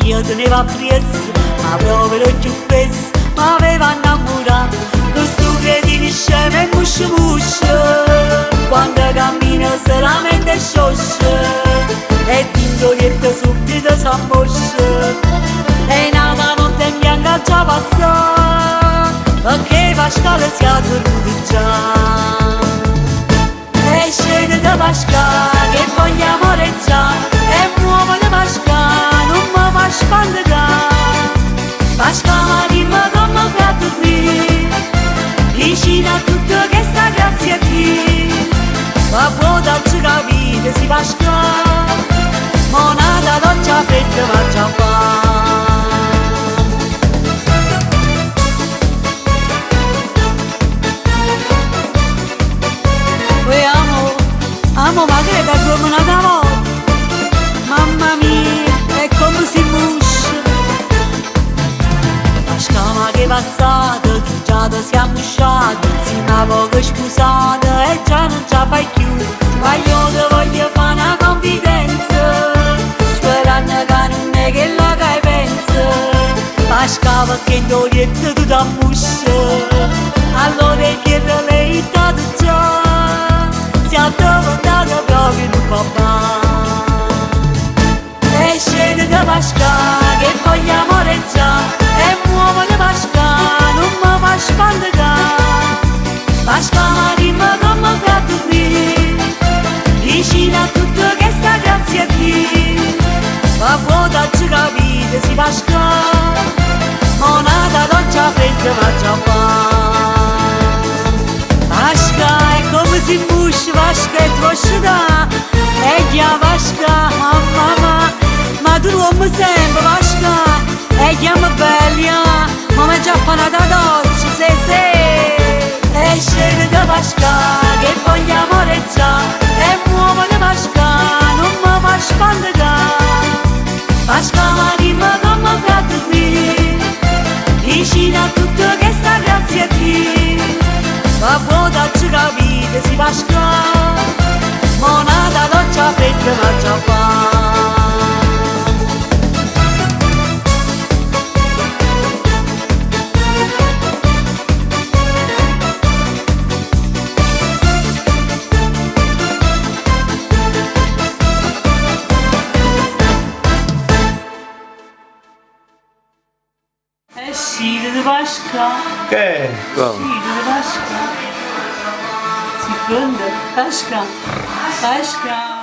io teneva preso, ma proprio più spesso mi aveva innamorato. Questo cretino scemo e muscio muscio, quando cammina se la mente sciosce, e tintorietto subito s'ammoscia, e nata notte in bianca già passò, perché Pasquale si è dormito già. E scende da Pasquale che voglio amoreggiare, e muovo da Pasquale non mi fa spandegare. Pasquale dimmi come fa a dormire, vicino a tutto che sta grazie a te. Ma può darci capire si Pasquale, monata doccia fredda ma già fa. Amo ma creda come una volta, mamma mia, è come si muscia. La scama che è passata, già siamo usciti, insieme a poco sposati e già non ce la fai più. Ma io ti voglio fare una confidenza, sperando che non è che la che pensa. La scama che in torietto tu da muscia, allora chiedo lei dato già. Si è addormentata proprio in un papà. E scende da Pasquale che voglio amoreggiare, e muovo da Pasquale non mi fa spandegare. Pasquale dimmi come fa a dormire, vicino a tutto che sta grazie a te. Ma può darci capire si Pasquale, monata doccia fredda ma già fa. Pasquale è come si muscia, Pasquale è troppo da, e chiama Pasquale, mamma, ma tu come sempre Pasquale, e chiama bella, ma mi già fa da doccia, se, e scende da Pasquale che voglio amoreggiare, e muovo da Pasquale non mi fa spandegare. Pasquale dimmi come fa a dormire, vicino a tutto che sta grazie a te. Ma può darci capire si Pasquale, monata doccia fredda ma già fa. È uscito di Pasquale. Che? Uscito di Pasquale. Si prende Pasquale. Pasquale.